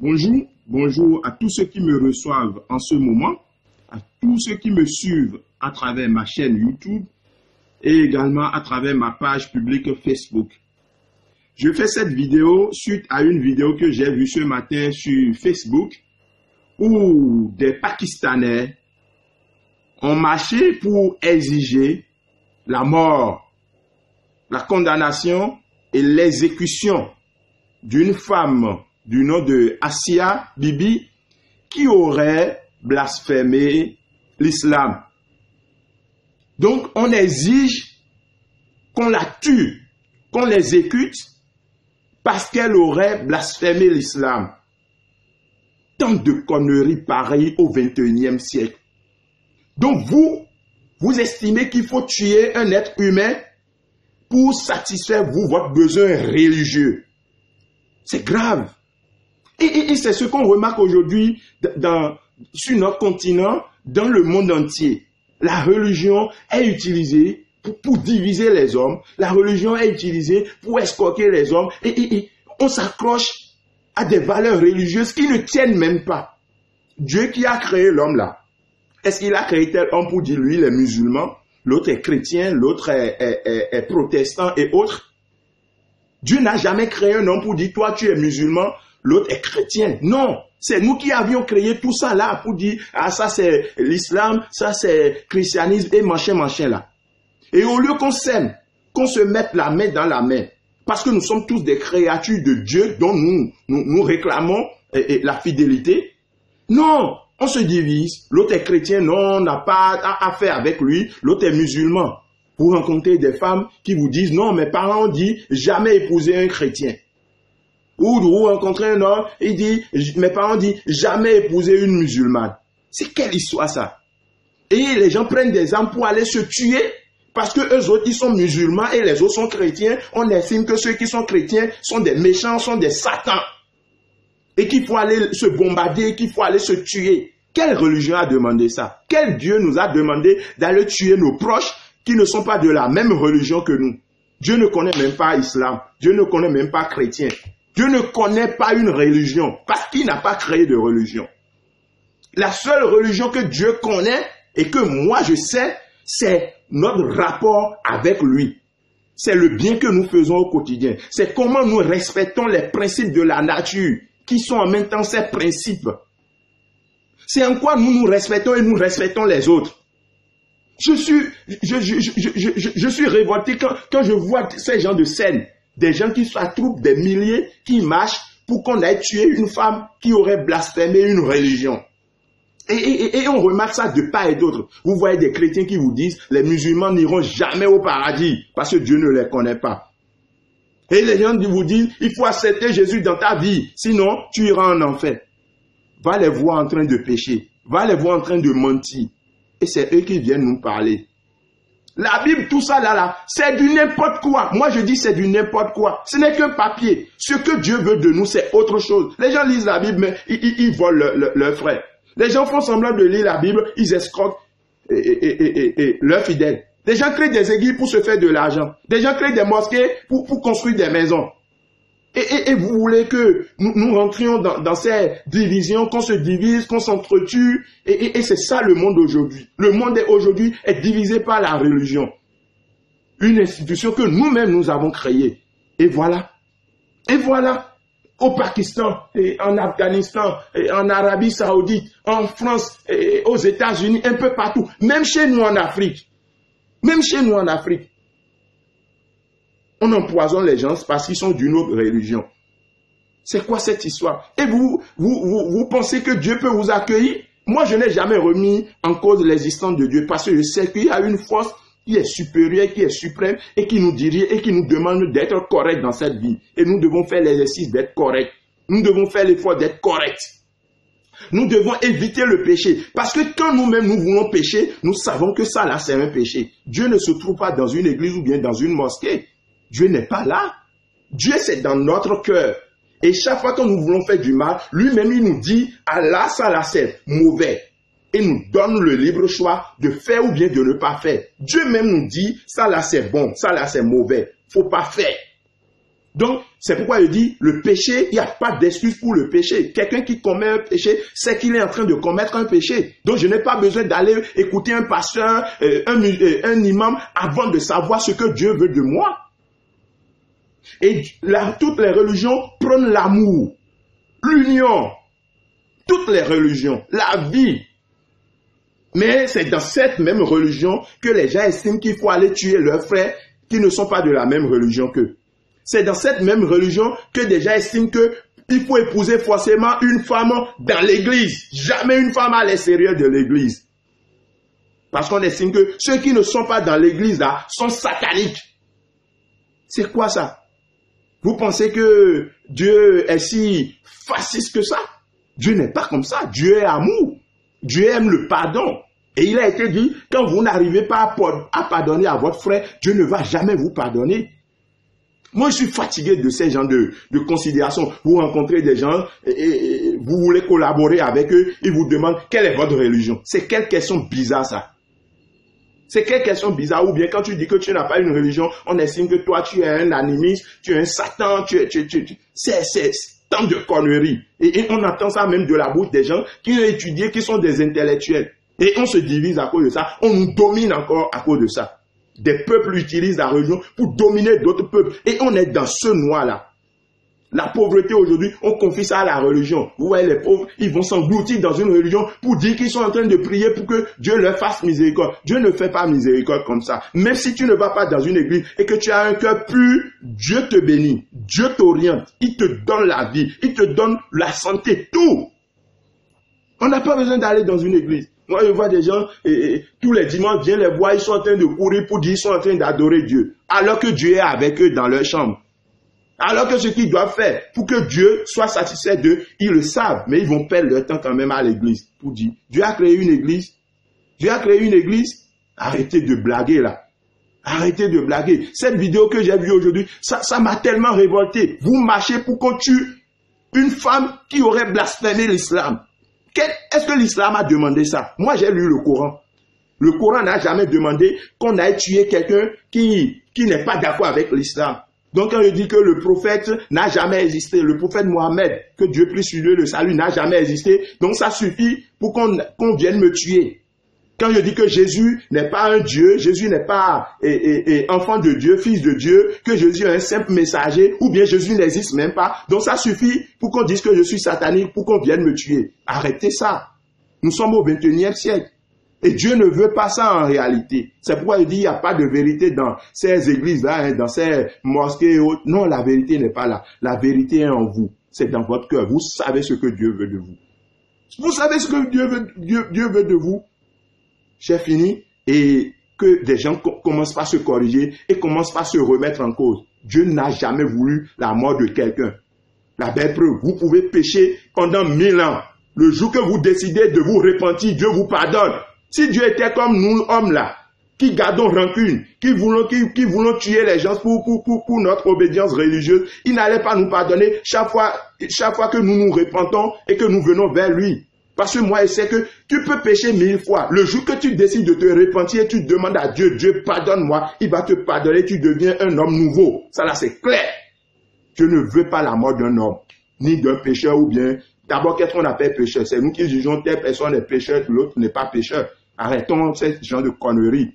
Bonjour, bonjour à tous ceux qui me reçoivent en ce moment, à tous ceux qui me suivent à travers ma chaîne YouTube et également à travers ma page publique Facebook. Je fais cette vidéo suite à une vidéo que j'ai vue ce matin sur Facebook où des Pakistanais ont marché pour exiger la mort, la condamnation et l'exécution d'une femme du nom de Asia Bibi qui aurait blasphémé l'islam. Donc on exige qu'on la tue, qu'on l'exécute parce qu'elle aurait blasphémé l'islam. Tant de conneries pareilles au XXIe siècle. Donc vous estimez qu'il faut tuer un être humain pour satisfaire votre besoin religieux. C'est grave. Et c'est ce qu'on remarque aujourd'hui sur notre continent, dans le monde entier. La religion est utilisée pour diviser les hommes. La religion est utilisée pour escroquer les hommes. Et on s'accroche à des valeurs religieuses qui ne tiennent même pas. Dieu qui a créé l'homme là, est-ce qu'il a créé tel homme pour dire lui, les musulmans, l'autre est chrétien, l'autre est protestant et autres? Dieu n'a jamais créé un homme pour dire toi tu es musulman, l'autre est chrétien. Non, c'est nous qui avions créé tout ça là pour dire ah ça c'est l'islam, ça c'est christianisme et machin là. Et au lieu qu'on s'aime, qu'on se mette la main dans la main, parce que nous sommes tous des créatures de Dieu dont nous réclamons la fidélité. Non, on se divise. L'autre est chrétien, non, on n'a pas affaire avec lui. L'autre est musulman. Vous rencontrez des femmes qui vous disent non, mes parents ont dit jamais épouser un chrétien. Ou vous rencontrez un homme, il dit mes parents ont dit jamais épouser une musulmane. C'est quelle histoire ça? Et les gens prennent des armes pour aller se tuer parce que eux autres ils sont musulmans et les autres sont chrétiens. On estime que ceux qui sont chrétiens sont des méchants, sont des satans. Et qu'il faut aller se bombarder, qu'il faut aller se tuer. Quelle religion a demandé ça? Quel Dieu nous a demandé d'aller tuer nos proches qui ne sont pas de la même religion que nous? Dieu ne connaît même pas l'islam. Dieu ne connaît même pas chrétien. Dieu ne connaît pas une religion parce qu'il n'a pas créé de religion. La seule religion que Dieu connaît et que moi je sais, c'est notre rapport avec lui. C'est le bien que nous faisons au quotidien. C'est comment nous respectons les principes de la nature qui sont en même temps ces principes. C'est en quoi nous nous respectons et nous respectons les autres. Je suis révolté quand je vois ces gens de scène, des gens qui s'attroupent des milliers, qui marchent pour qu'on aille tuer une femme qui aurait blasphémé une religion. Et on remarque ça de part et d'autre. Vous voyez des chrétiens qui vous disent les musulmans n'iront jamais au paradis parce que Dieu ne les connaît pas. Et les gens vous disent, il faut accepter Jésus dans ta vie, sinon tu iras en enfer. Va les voir en train de pécher, va les voir en train de mentir. Et c'est eux qui viennent nous parler. La Bible, tout ça là, c'est du n'importe quoi. Moi je dis c'est du n'importe quoi. Ce n'est qu'un papier. Ce que Dieu veut de nous, c'est autre chose. Les gens lisent la Bible, mais ils volent leurs frères. Les gens font semblant de lire la Bible, ils escroquent leurs fidèles. Des gens créent des églises pour se faire de l'argent. Des gens créent des mosquées pour construire des maisons. Et vous voulez que nous rentrions dans ces divisions, qu'on se divise, qu'on s'entretue. Et c'est ça le monde aujourd'hui. Le monde aujourd'hui est divisé par la religion. Une institution que nous-mêmes nous avons créée. Et voilà. Et voilà. Au Pakistan, et en Afghanistan, et en Arabie Saoudite, en France, et aux États-Unis, un peu partout. Même chez nous en Afrique. Même chez nous en Afrique, on empoisonne les gens parce qu'ils sont d'une autre religion. C'est quoi cette histoire? Et vous pensez que Dieu peut vous accueillir? Moi, je n'ai jamais remis en cause l'existence de Dieu parce que je sais qu'il y a une force qui est supérieure, qui est suprême et qui nous dirige et qui nous demande d'être corrects dans cette vie. Et nous devons faire l'exercice d'être corrects. Nous devons faire l'effort d'être corrects. Nous devons éviter le péché. Parce que quand nous-mêmes nous voulons pécher, nous savons que ça là c'est un péché. Dieu ne se trouve pas dans une église ou bien dans une mosquée. Dieu n'est pas là. Dieu c'est dans notre cœur. Et chaque fois que nous voulons faire du mal, lui-même il nous dit, ah là, ça là c'est mauvais. Et nous donne le libre choix de faire ou bien de ne pas faire. Dieu même nous dit, ça là c'est bon, ça là c'est mauvais. Faut pas faire. Donc, c'est pourquoi il dit, le péché, il n'y a pas d'excuse pour le péché. Quelqu'un qui commet un péché, c'est qu'il est en train de commettre un péché. Donc, je n'ai pas besoin d'aller écouter un pasteur, un imam, avant de savoir ce que Dieu veut de moi. Et toutes les religions prônent l'amour, l'union, toutes les religions, la vie. Mais c'est dans cette même religion que les gens estiment qu'il faut aller tuer leurs frères qui ne sont pas de la même religion qu'eux. C'est dans cette même religion que des gens estiment qu'il faut épouser forcément une femme dans l'église. Jamais une femme à l'extérieur de l'église. Parce qu'on estime que ceux qui ne sont pas dans l'église là sont sataniques. C'est quoi ça? Vous pensez que Dieu est si fasciste que ça? Dieu n'est pas comme ça. Dieu est amour. Dieu aime le pardon. Et il a été dit, quand vous n'arrivez pas à pardonner à votre frère, Dieu ne va jamais vous pardonner. Moi, je suis fatigué de ces gens de considération. Vous rencontrez des gens et vous voulez collaborer avec eux, ils vous demandent quelle est votre religion. C'est quelle question bizarre ça? C'est quelle question bizarre? Ou bien quand tu dis que tu n'as pas une religion, on estime que toi tu es un animiste, tu es un satan, c'est tant de conneries. Et on entend ça même de la bouche des gens qui ont étudié, qui sont des intellectuels. Et on se divise à cause de ça. On nous domine encore à cause de ça. Des peuples utilisent la religion pour dominer d'autres peuples. Et on est dans ce noir-là. La pauvreté aujourd'hui, on confie ça à la religion. Vous voyez, les pauvres, ils vont s'engloutir dans une religion pour dire qu'ils sont en train de prier pour que Dieu leur fasse miséricorde. Dieu ne fait pas miséricorde comme ça. Même si tu ne vas pas dans une église et que tu as un cœur pur, Dieu te bénit. Dieu t'oriente. Il te donne la vie. Il te donne la santé. Tout. On n'a pas besoin d'aller dans une église. Moi, je vois des gens, tous les dimanches, viens les voir, ils sont en train de courir pour dire qu'ils sont en train d'adorer Dieu. Alors que Dieu est avec eux dans leur chambre. Alors que ce qu'ils doivent faire pour que Dieu soit satisfait d'eux, ils le savent, mais ils vont perdre leur temps quand même à l'église pour dire, Dieu a créé une église. Dieu a créé une église. Arrêtez de blaguer là. Arrêtez de blaguer. Cette vidéo que j'ai vue aujourd'hui, ça m'a tellement révolté. Vous marchez pour qu'on tue une femme qui aurait blasphémé l'islam. Est-ce que l'islam a demandé ça? Moi, j'ai lu le Coran. Le Coran n'a jamais demandé qu'on aille tuer quelqu'un qui n'est pas d'accord avec l'islam. Donc, quand je dis que le prophète n'a jamais existé, le prophète Mohammed, que Dieu prie sur lui le salut, n'a jamais existé, donc ça suffit pour qu'on vienne me tuer. Quand je dis que Jésus n'est pas un Dieu, Jésus n'est pas enfant de Dieu, fils de Dieu, que Jésus est un simple messager, ou bien Jésus n'existe même pas, donc ça suffit pour qu'on dise que je suis satanique, pour qu'on vienne me tuer. Arrêtez ça. Nous sommes au 21e siècle. Et Dieu ne veut pas ça en réalité. C'est pourquoi il dit qu'il n'y a pas de vérité dans ces églises-là, dans ces mosquées et autres. Non, la vérité n'est pas là. La vérité est en vous. C'est dans votre cœur. Vous savez ce que Dieu veut de vous. Vous savez ce que Dieu veut de vous. J'ai fini. Et que des gens commencent pas à se corriger et commencent pas à se remettre en cause. Dieu n'a jamais voulu la mort de quelqu'un. La belle preuve, vous pouvez pécher pendant 1000 ans. Le jour que vous décidez de vous repentir, Dieu vous pardonne. Si Dieu était comme nous, hommes là, qui gardons rancune, qui voulons tuer les gens pour notre obédience religieuse, il n'allait pas nous pardonner chaque fois que nous nous repentons et que nous venons vers lui. Parce que moi, je sais que tu peux pécher 1000 fois. Le jour que tu décides de te repentir, tu demandes à Dieu, Dieu pardonne-moi, il va te pardonner, tu deviens un homme nouveau. Ça là, c'est clair. Dieu ne veut pas la mort d'un homme, ni d'un pécheur ou bien... D'abord, qu'est-ce qu'on appelle pécheur? C'est nous qui jugeons telle personne est pécheur, l'autre n'est pas pécheur. Arrêtons ce genre de conneries.